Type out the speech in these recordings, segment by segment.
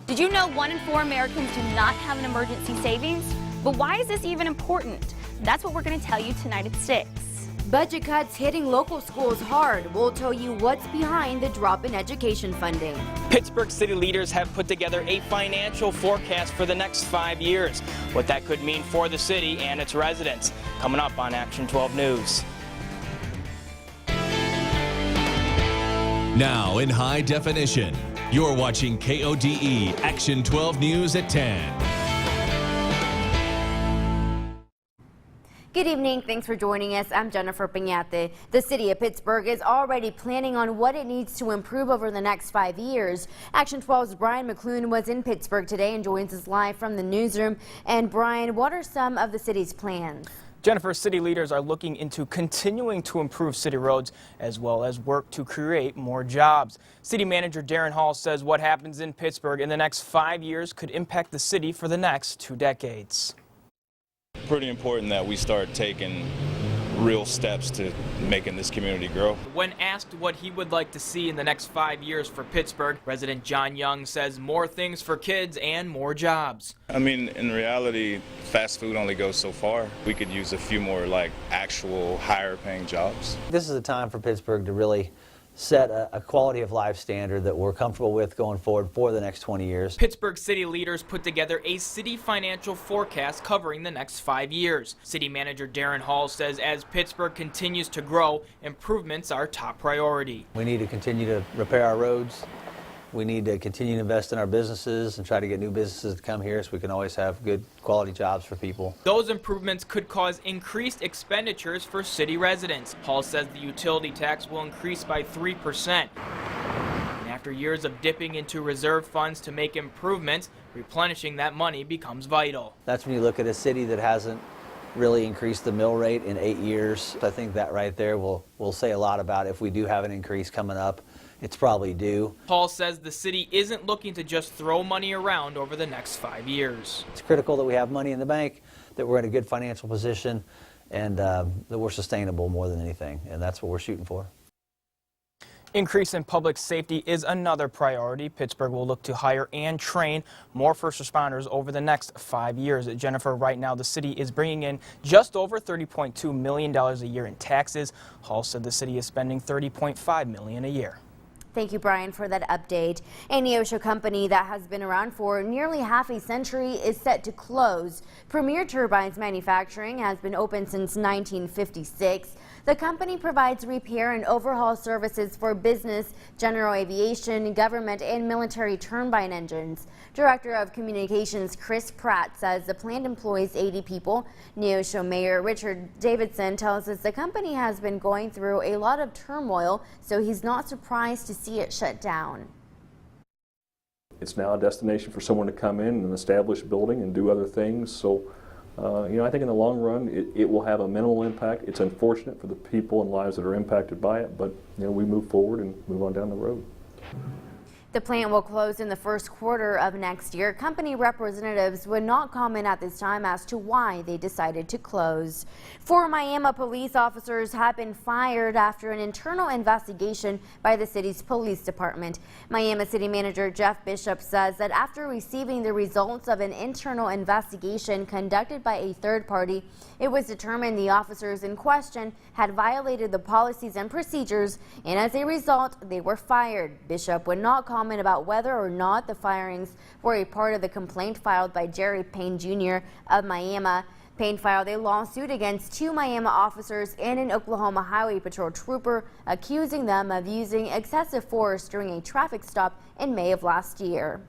Did you know 1 in 4 Americans do not have an emergency savings? But why is this even important? That's what we're going to tell you tonight at 6. Budget cuts hitting local schools hard. We'll tell you what's behind the drop in education funding. Pittsburgh city leaders have put together a financial forecast for the next 5 years. What that could mean for the city and its residents. Coming up on Action 12 News. Now in high definition, you're watching KODE Action 12 News at 10. Good evening. Thanks for joining us. I'm Jennifer Piñate. The city of Pittsburgh is already planning on what it needs to improve over the next 5 years. Action 12's Brian McClune was in Pittsburgh today and joins us live from the newsroom. And Brian, what are some of the city's plans? Jennifer, city leaders are looking into continuing to improve city roads as well as work to create more jobs. City Manager Darren Hall says what happens in Pittsburgh in the next 5 years could impact the city for the next 2 decades. Pretty important that we start taking real steps to making this community grow. When asked what he would like to see in the next 5 years for Pittsburgh, resident John Young says more things for kids and more jobs. I mean, in reality, fast food only goes so far. We could use a few more actual higher paying jobs. This is a time for Pittsburgh to really set a quality of life standard that we're comfortable with going forward for the next 20 years. Pittsburgh city leaders put together a city financial forecast covering the next 5 years. City Manager Darren Hall says as Pittsburgh continues to grow, improvements are top priority. We need to continue to repair our roads. We need to continue to invest in our businesses and try to get new businesses to come here so we can always have good quality jobs for people. Those improvements could cause increased expenditures for city residents. Hall says the utility tax will increase by 3%. And after years of dipping into reserve funds to make improvements, replenishing that money becomes vital. That's when you look at a city that hasn't really increased the mill rate in 8 years. I think that right there will say a lot about if we do have an increase coming up. It's probably due. Paul says the city isn't looking to just throw money around over the next 5 years. It's critical that we have money in the bank, that we're in a good financial position, and that we're sustainable more than anything, and that's what we're shooting for. Increase in public safety is another priority. Pittsburgh will look to hire and train more first responders over the next 5 years. Jennifer, right now the city is bringing in just over $30.2 million a year in taxes. Hall said the city is spending $30.5 million a year. Thank you, Brian, for that update. A Neosho company that has been around for nearly half a century is set to close. Premier Turbines Manufacturing has been open since 1956. The company provides repair and overhaul services for business, general aviation, government, and military turbine engines. Director of Communications Chris Pratt says the plant employs 80 people. Neosho Mayor Richard Davidson tells us the company has been going through a lot of turmoil, so he's not surprised to see it shut down. It's now a destination for someone to come in and establish a building and do other things. So, I think in the long run, it will have a minimal impact. It's unfortunate for the people and lives that are impacted by it, but we move forward and move on down the road. The plant will close in the first quarter of next year. Company representatives would not comment at this time as to why they decided to close. 4 Miami police officers have been fired after an internal investigation by the city's police department. Miami City Manager Jeff Bishop says that after receiving the results of an internal investigation conducted by a third party, it was determined the officers in question had violated the policies and procedures, and as a result, they were fired. Bishop would not comment about whether or not the firings were a part of the complaint filed by Jerry Payne Jr. of Miami. Payne filed a lawsuit against 2 Miami officers and an Oklahoma Highway Patrol trooper, accusing them of using excessive force during a traffic stop in May of last year.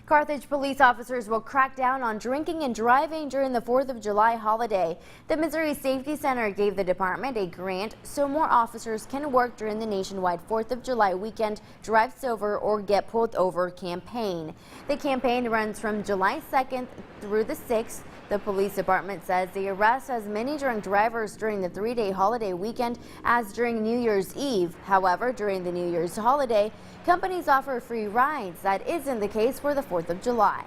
Carthage police officers will crack down on drinking and driving during the 4th of July holiday. The Missouri Safety Center gave the department a grant so more officers can work during the nationwide 4th of July weekend Drive Sober or Get Pulled Over campaign. The campaign runs from July 2nd through the 6th. The police department says the arrest as many drunk drivers during the 3-day holiday weekend as during New Year's Eve. However, during the New Year's holiday, companies offer free rides. That isn't the case for the 4th of July.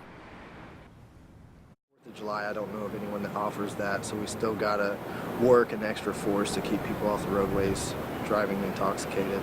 4th of July, I don't know of anyone that offers that, so we still gotta work an extra force to keep people off the roadways driving intoxicated.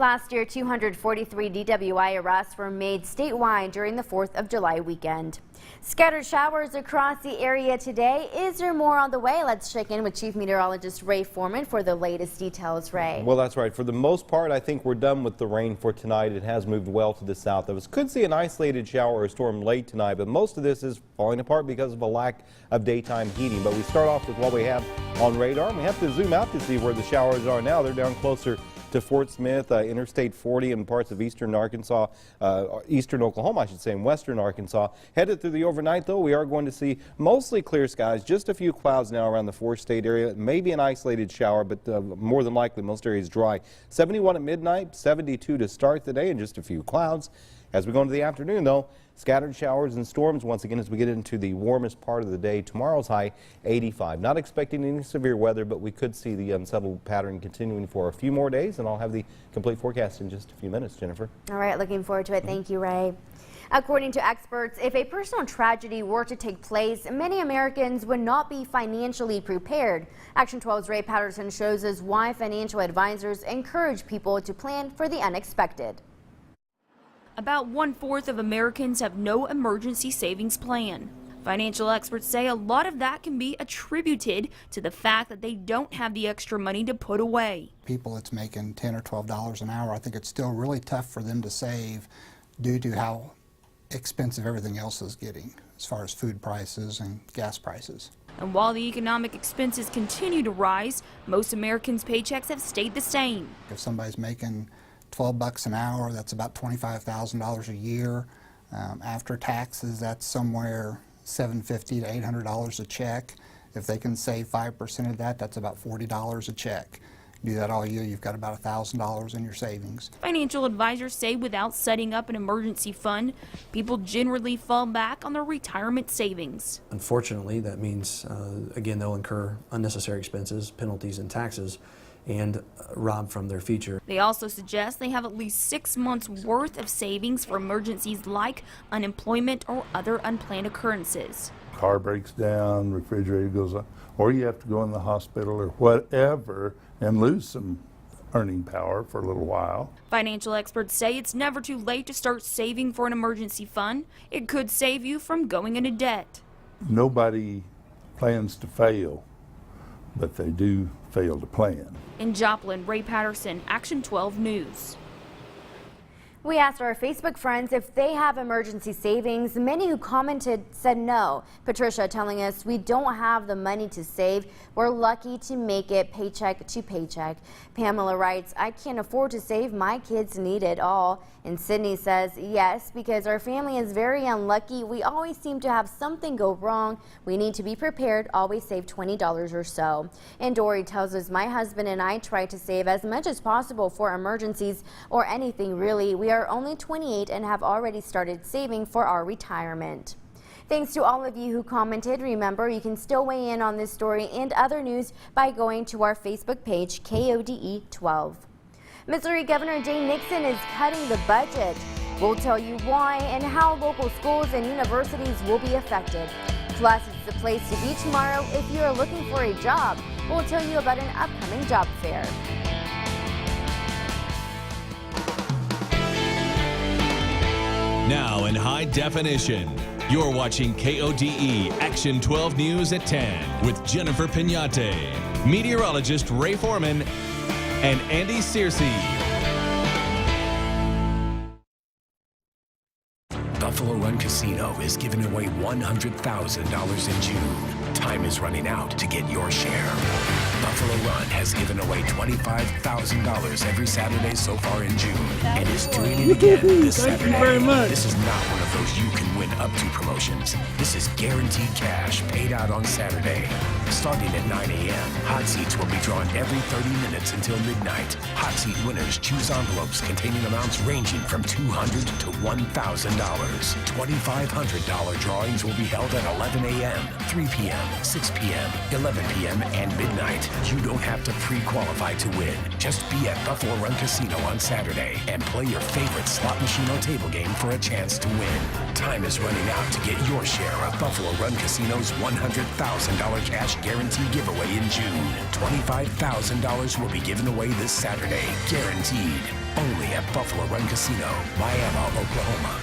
Last year, 243 DWI arrests were made statewide during the 4th of July weekend. Scattered showers across the area today. Is there more on the way? Let's check in with Chief Meteorologist Ray Foreman for the latest details. Ray. Well, that's right. For the most part, I think we're done with the rain for tonight. It has moved well to the south of us. Could see an isolated shower or storm late tonight, but most of this is falling apart because of a lack of daytime heating. But we start off with what we have on radar, and we have to zoom out to see where the showers are now. They're down closer to Fort Smith, Interstate 40, and parts of eastern Arkansas, eastern Oklahoma, I should say, and western Arkansas. Headed through the overnight, though, we are going to see mostly clear skies, just a few clouds now around the four-state area, maybe an isolated shower, but more than likely most areas dry. 71 at midnight, 72 to start the day, and just a few clouds. As we go into the afternoon, though, scattered showers and storms once again as we get into the warmest part of the day. Tomorrow's high 85. Not expecting any severe weather, but we could see the unsettled pattern continuing for a few more days, and I'll have the complete forecast in just a few minutes, Jennifer. All right, looking forward to it. Thank you, Ray. According to experts, if a personal tragedy were to take place, many Americans would not be financially prepared. Action 12's Ray Patterson shows us why financial advisors encourage people to plan for the unexpected. About 1/4 of Americans have no emergency savings plan. Financial experts say a lot of that can be attributed to the fact that they don't have the extra money to put away. People that's making $10 or $12 an hour, I think it's still really tough for them to save due to how expensive everything else is getting as far as food prices and gas prices. And while the economic expenses continue to rise, most Americans' paychecks have stayed the same. If somebody's making $12 an hour, that's about $25,000 a year. After taxes, that's somewhere $750 to $800 a check. If they can save 5% of that, that's about $40 a check. Do that all year, you've got about $1,000 in your savings. Financial advisors say without setting up an emergency fund, people generally fall back on their retirement savings. Unfortunately, that means, again, they'll incur unnecessary expenses, penalties, and taxes, and rob from their future. They also suggest they have at least 6 months worth of savings for emergencies like unemployment or other unplanned occurrences. Car breaks down, refrigerator goes on, or you have to go in the hospital or whatever and lose some earning power for a little while. Financial experts say it's never too late to start saving for an emergency fund. It could save you from going into debt. Nobody plans to fail, but they do fail to plan. In Joplin, Ray Patterson, Action 12 News. We asked our Facebook friends if they have emergency savings. Many who commented said no. Patricia telling us we don't have the money to save. We're lucky to make it paycheck to paycheck. Pamela writes, I can't afford to save. My kids need it all. And Sydney says, yes, because our family is very unlucky. We always seem to have something go wrong. We need to be prepared. Always save $20 or so. And Dory tells us, my husband and I try to save as much as possible for emergencies or anything really. We are only 28 and have already started saving for our retirement. Thanks to all of you who commented. Remember, you can still weigh in on this story and other news by going to our Facebook page, KODE 12. Missouri Governor Jay Nixon is cutting the budget. We'll tell you why and how local schools and universities will be affected. Plus, it's the place to be tomorrow if you are looking for a job. We'll tell you about an upcoming job fair. Now in high definition, you're watching KODE Action 12 News at 10 with Jennifer Pignate, meteorologist Ray Foreman, and Andy Searcy. Buffalo Run Casino is giving away $100,000 in June. Time is running out to get your share. Buffalo Run has given away $25,000 every Saturday so far in June, and is doing it again this Saturday. Thank you very much. This is not one of those you can win up to promotions. This is guaranteed cash paid out on Saturday. Starting at 9 a.m., hot seats will be drawn every 30 minutes until midnight. Hot seat winners choose envelopes containing amounts ranging from $200 to $1,000. $2,500 drawings will be held at 11 a.m., 3 p.m., 6 p.m., 11 p.m., and midnight. You don't have to pre-qualify to win. Just be at Buffalo Run Casino on Saturday and play your favorite slot machine or table game for a chance to win. Time is running out to get your share of Buffalo Run Casino's $100,000 cash guarantee giveaway in June. $25,000 will be given away this Saturday, guaranteed. Only at Buffalo Run Casino, Miami, Oklahoma.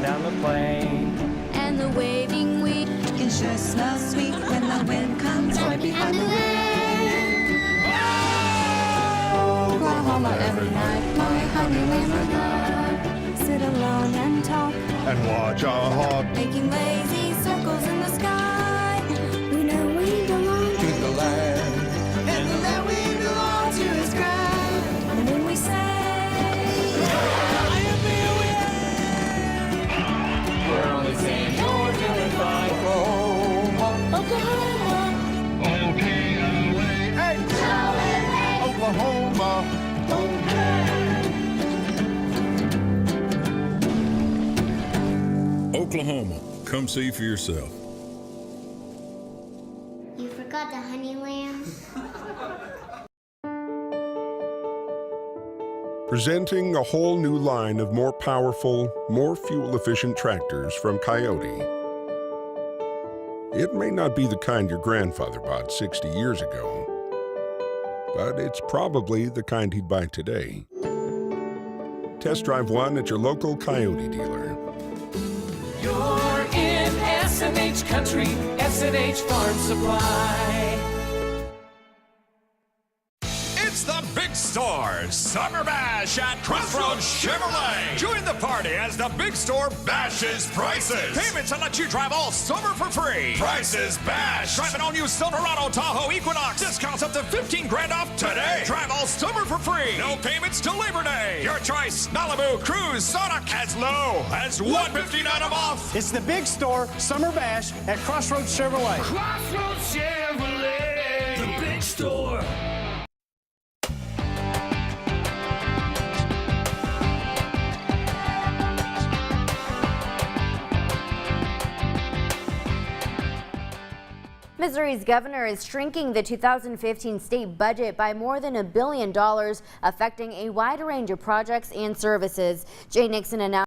Down the plain. And the waving wheat can sure smell sweet when the wind comes right behind the rain. Oklahoma every night, my honey lamb. Sit alone and talk And watch a hawk making lazy circles in the sky. We know we belong to the land. and the land we belong to is grand. And then we say, We're only saying you're doing fine. Oklahoma, Okay, away. Hey, Oklahoma. Oklahoma, come see for yourself. you forgot the honey lamb. Presenting a whole new line of more powerful, more fuel-efficient tractors from KODE. It may not be the kind your grandfather bought 60 years ago, but it's probably the kind he'd buy today. Test drive one at your local KODE dealer. You're in S&H country, S&H Farm Supply. It's the Big Store Summer Bash at Crossroads Chevrolet. Join the party as the Big Store bashes prices. Payments that let you drive all summer for free. Prices bash. Drive an all-new Silverado, Tahoe, Equinox. Discounts up to 15 grand off today. Drive all summer for free. No payments till Labor Day. Your choice: Malibu, Cruise, Sonic, as low as $159 a month. It's the Big Store Summer Bash at Crossroads Chevrolet. Crossroads Chevrolet. The Big Store. Missouri's governor is shrinking the 2015 state budget by more than $1 billion, affecting a wide range of projects and services. Jay Nixon announced